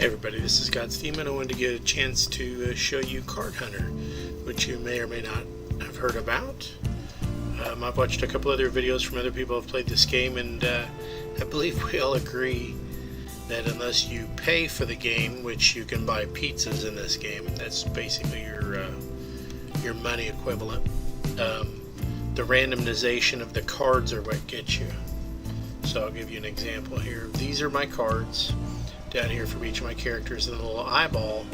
Hey everybody, this is God's Demon. I wanted to get a chance to show you Card Hunter, which you may or may not have heard about. I've watched a couple other videos from other people who have played this game, and I believe we all agree that unless you pay for the game, which you can buy pizzas in this game, that's basically your money equivalent, the randomization of the cards are what gets you. So I'll give you an example here. These are my cards down here for each of my characters, and the little eyeball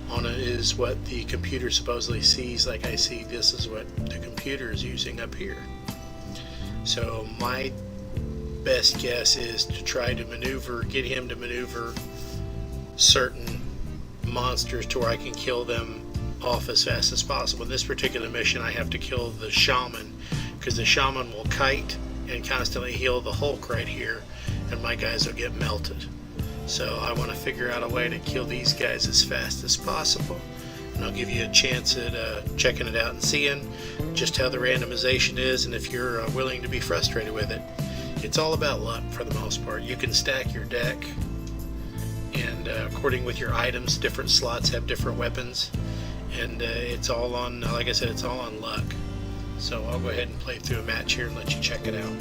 on it is what the computer supposedly sees. Like I see, this is what the computer is using up here. So my best guess is to try to get him to maneuver certain monsters to where I can kill them off as fast as possible. In this particular mission, I have to kill the shaman, because the shaman will kite and constantly heal the Hulk right here, and my guys will get melted. So I want to figure out a way to kill these guys as fast as possible, and I'll give you a chance at checking it out and seeing just how the randomization is, and if you're willing to be frustrated with it. It's all about luck for the most part. You can stack your deck, and according with your items, different slots have different weapons, and it's all on, like I said, it's all on luck. So I'll go ahead and play through a match here and let you check it out.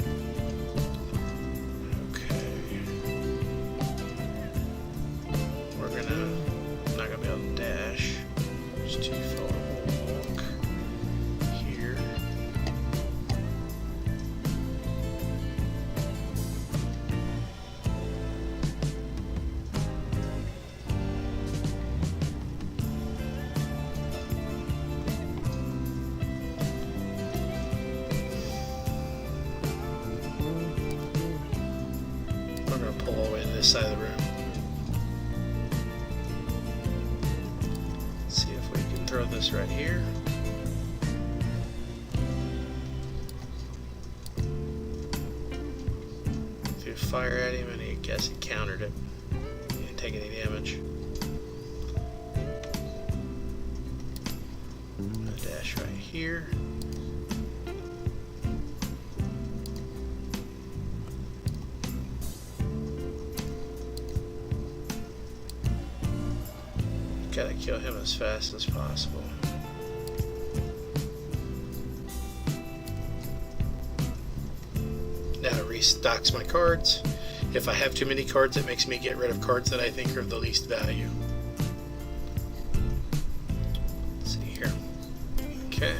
I'm not going to be able to dash. It's too far. We'll walk here. We're going to pull all the way to this side of the room. Throw this right here. Threw fire at him, and I guess he countered it. He didn't take any damage. A dash right here. Gotta kill him as fast as possible. Now it restocks my cards. If I have too many cards, it makes me get rid of cards that I think are of the least value. Let's see here. Okay.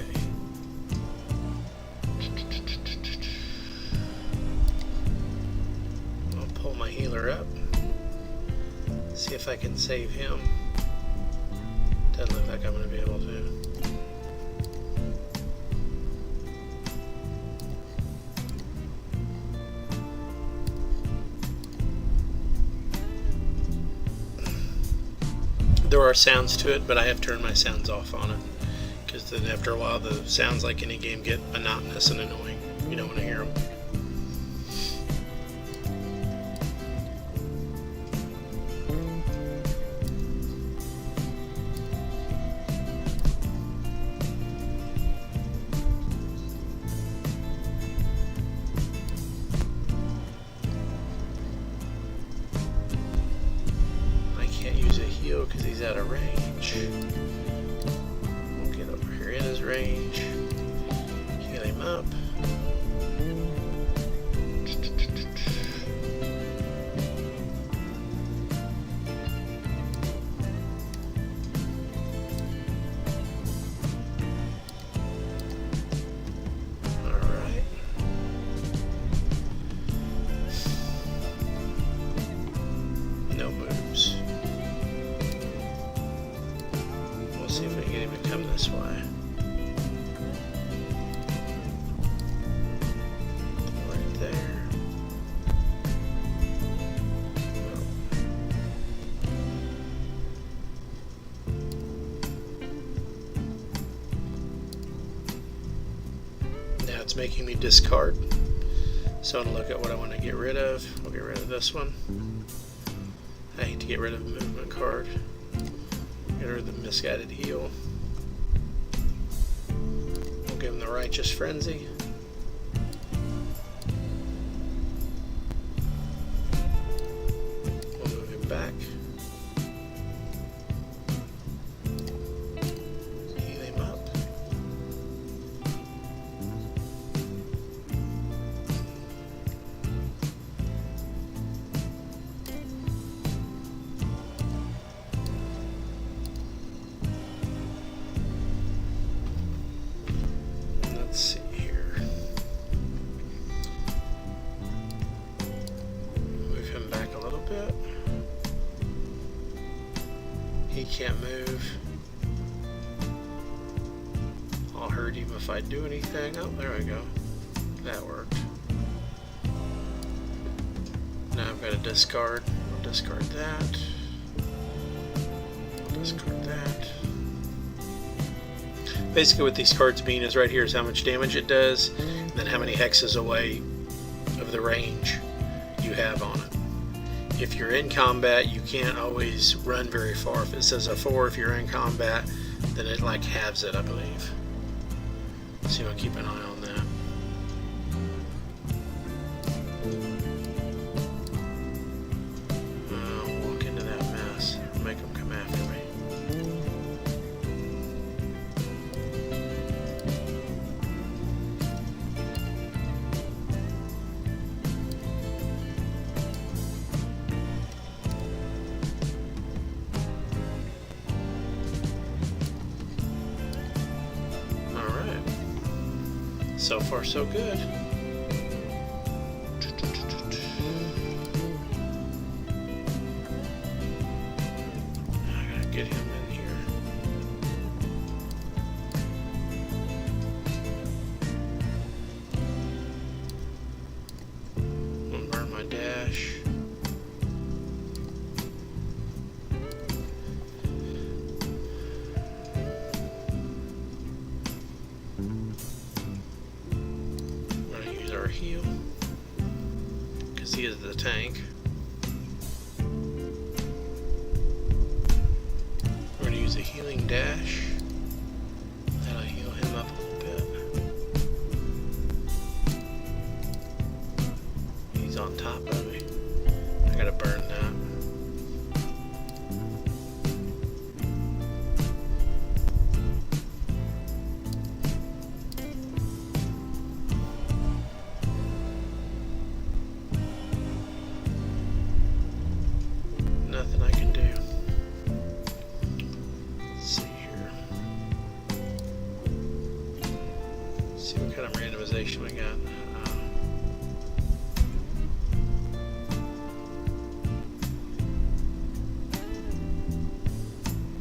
I'll pull my healer up. See if I can save him. Doesn't look like I'm going to be able to. There are sounds to it, but I have turned my sounds off on it, because then after a while the sounds, like any game, get monotonous and annoying. You don't want to hear them. Because he's out of range. We'll get over here in his range, heal him up. Alright. No moves. See if we can get him to come this way. Right there. Oh. Now it's making me discard. So I'm going to look at what I want to get rid of. We'll get rid of this one. I hate to get rid of a movement card. Get rid of the misguided heal. We'll give him the righteous frenzy. We'll move him back. He can't move. I'll hurt him if I do anything. Oh, there we go. That worked. Now I've got to discard. I'll discard that. I'll discard that. Basically what these cards mean is right here is how much damage it does, and then how many hexes away of the range you have on it. If you're in combat, you can't always run very far. If it says a 4, if you're in combat, then it like halves it, I believe. So I'll keep an eye on that. I'll walk into that mess. Make them come after me. So far, so good. I gotta get him in here. I'm gonna burn my dash. Our heal because he is the tank. We're going to use a healing dash. That'll heal him up a little bit. He's on top of me. I gotta burn that. Nothing I can do. Let's see here. Let's see what kind of randomization we got.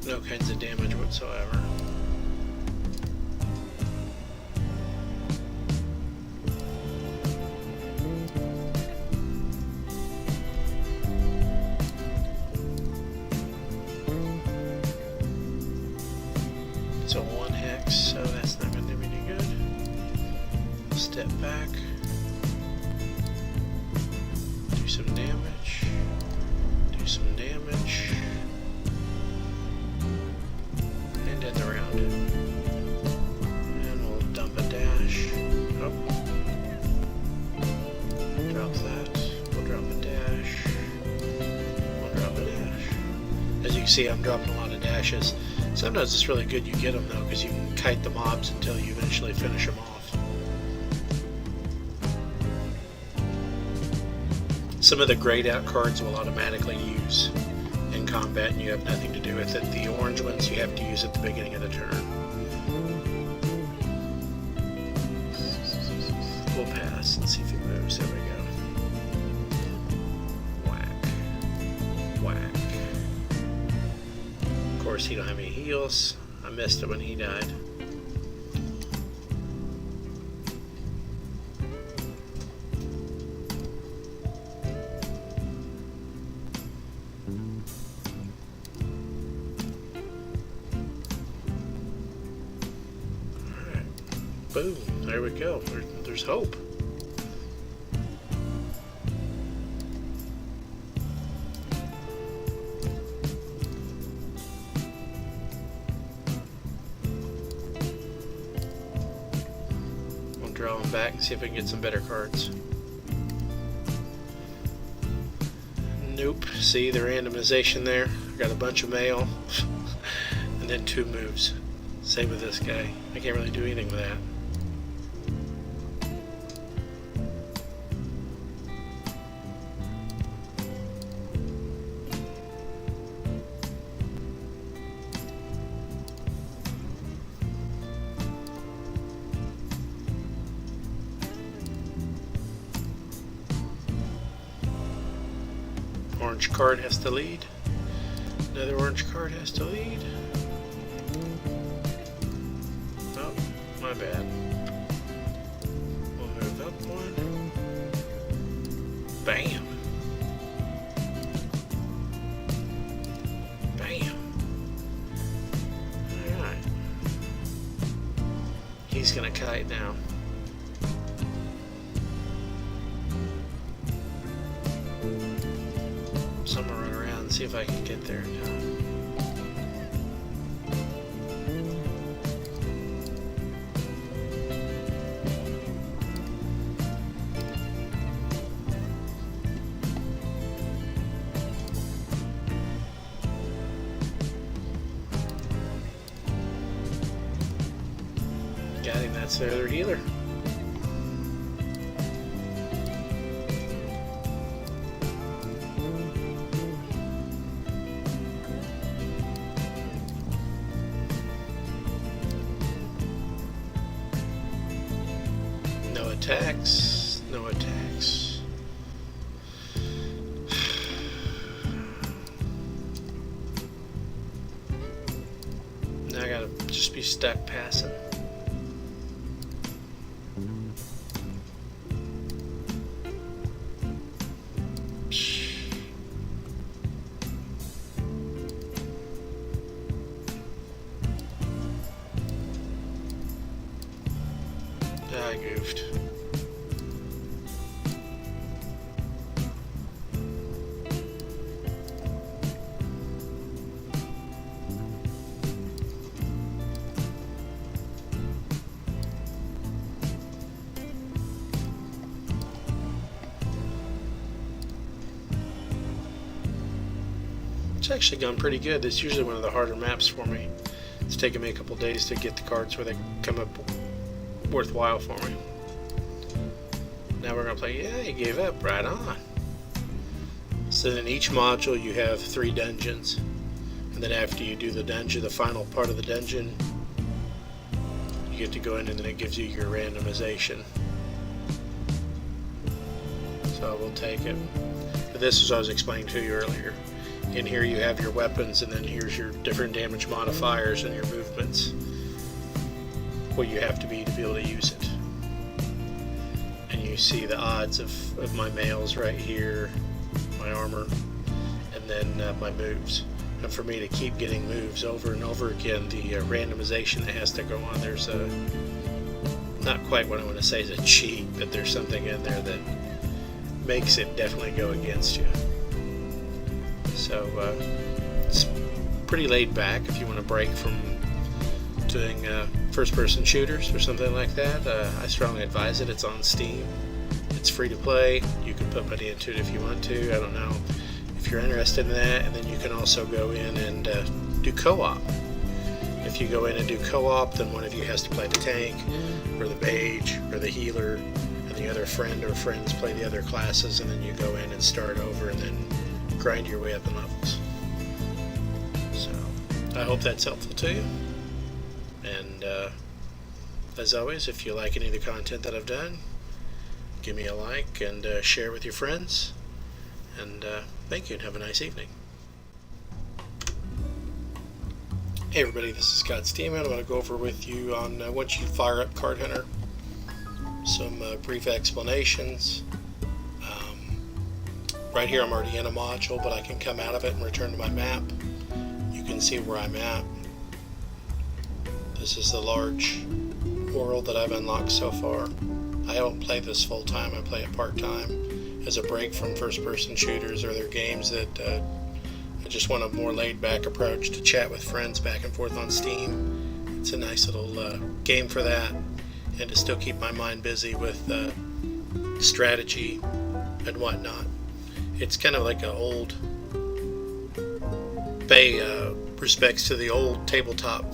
No kinds of damage whatsoever. So 1 hex, so that's not going to do me any good. Step back. Do some damage. Do some damage. And end the round. And we'll dump a dash. Oh. Drop that. We'll drop a dash. We'll drop a dash. As you can see, I'm dropping a lot of dashes. Sometimes it's really good you get them though, because you can kite the mobs until you eventually finish them off. Some of the grayed out cards will automatically use in combat and you have nothing to do with it. The orange ones you have to use at the beginning of the turn. We'll pass and see if he moves. There we go. Whack. Whack. Of course, he don't have any heals. I missed it when he died. Alright. Boom. There we go. There's hope. Draw them back and see if we can get some better cards. Nope. See the randomization there? I got a bunch of mail and then 2 moves. Same with this guy. I can't really do anything with that. Orange card has to lead. Another orange card has to lead. Oh, my bad. We'll move up one. Bam. Bam. Alright. He's gonna kite now. So I'm gonna run around and see if I can get there in time. Got him, that's their other healer. No attacks, no attacks. Now I gotta just be stuck passing. I goofed. It's actually gone pretty good. This is usually one of the harder maps for me. It's taken me a couple days to get the cards where they come up worthwhile for me. Now we're going to play, yeah, he gave up, right on. So in each module you have 3 dungeons. And then after you do the dungeon, the final part of the dungeon, you get to go in and then it gives you your randomization. So we'll take it. But this is what I was explaining to you earlier. In here you have your weapons, and then here's your different damage modifiers and your movements. What you have to be able to use it. And you see the odds of my mails right here, my armor, and then my moves. And for me to keep getting moves over and over again, the randomization that has to go on, there's a, not quite what I want to say is a cheat, but there's something in there that makes it definitely go against you. So it's pretty laid back if you want to break from doing first-person shooters or something like that. I strongly advise it. It's on Steam. It's free to play. You can put money into it if you want to. I don't know if you're interested in that. And then you can also go in and do co-op. If you go in and do co-op, then one of you has to play the tank or the mage or the healer, and the other friend or friends play the other classes, and then you go in and start over and then grind your way up in levels. So I hope that's helpful to you. And as always, if you like any of the content that I've done, give me a like and share with your friends. And thank you and have a nice evening. Hey everybody, this is Scott Steeman. I'm going to go over with you on once you fire up Card Hunter, some brief explanations. Right here I'm already in a module, but I can come out of it and return to my map. You can see where I'm at. This is the large world that I've unlocked so far. I don't play this full time, I play it part time as a break from first person shooters or other games that I just want a more laid back approach to chat with friends back and forth on Steam. It's a nice little game for that, and to still keep my mind busy with strategy and whatnot. It's kind of like an old, pay respects to the old tabletop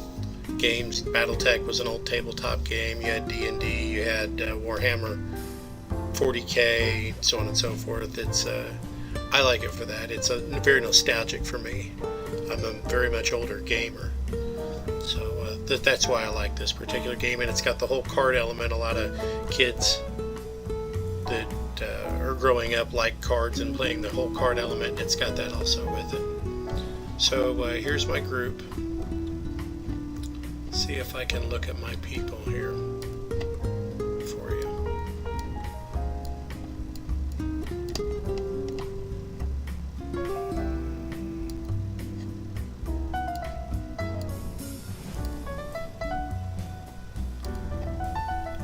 games. Battletech was an old tabletop game. You had D&D, you had Warhammer 40K, so on and so forth. It's I like it for that. It's very nostalgic for me. I'm a very much older gamer, so that's why I like this particular game. And it's got the whole card element. A lot of kids that are growing up like cards and playing the whole card element. It's got that also with it. So here's my group. See if I can look at my people here for you.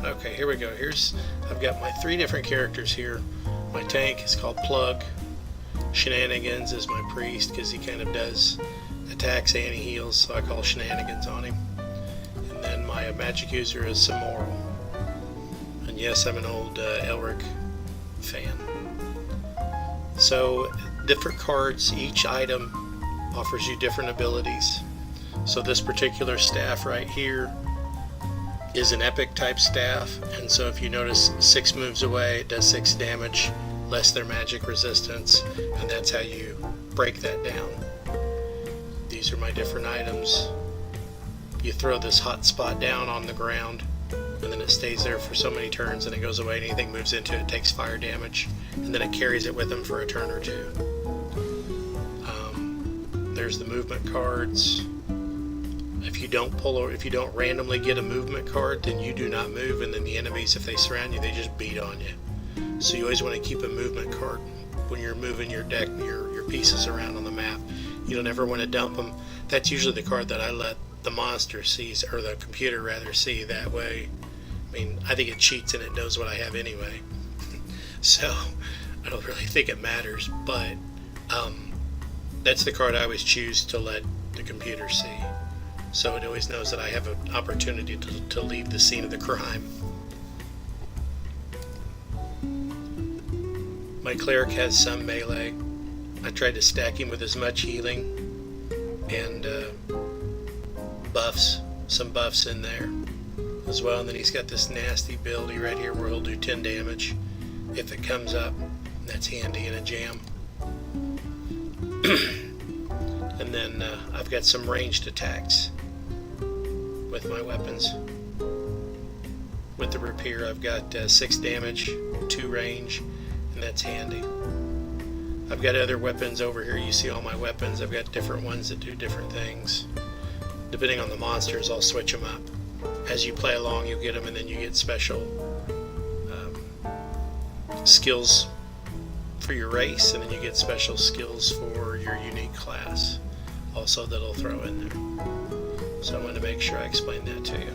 Okay, here we go. I've got my 3 different characters here. My tank is called Plug. Shenanigans is my priest because he kind of does attacks and he heals, so I call Shenanigans on him. And then my magic user is Sammoral. And yes, I'm an old Elric fan. So different cards, each item offers you different abilities. So this particular staff right here is an epic type staff, and so if you notice 6 moves away it does 6 damage, less their magic resistance, and that's how you break that down. These are my different items. You throw this hot spot down on the ground and then it stays there for so many turns and it goes away, and anything moves into it takes fire damage, and then it carries it with them for a turn or 2. There's the movement cards. If you don't randomly get a movement card, then you do not move, and then the enemies, if they surround you, they just beat on you. So you always want to keep a movement card when you're moving your deck, your pieces around on the map. You don't ever want to dump them. That's usually the card that I let the monster see, or the computer rather, see. That way, I mean, I think it cheats and it knows what I have anyway. So I don't really think it matters, but that's the card I always choose to let the computer see. So it always knows that I have an opportunity to leave the scene of the crime. My cleric has some melee. I tried to stack him with as much healing and buffs, some buffs in there as well. And then he's got this nasty ability right here where he'll do 10 damage if it comes up. That's handy in a jam. And then I've got some ranged attacks with my weapons. With the rapier I've got 6 damage, 2 range, and that's handy. I've got other weapons over here. You see all my weapons. I've got different ones that do different things. Depending on the monsters, I'll switch them up. As you play along, you'll get them, and then you get special skills for your race, and then you get special skills for your unique class also that I'll throw in there. So I wanted to make sure I explained that to you.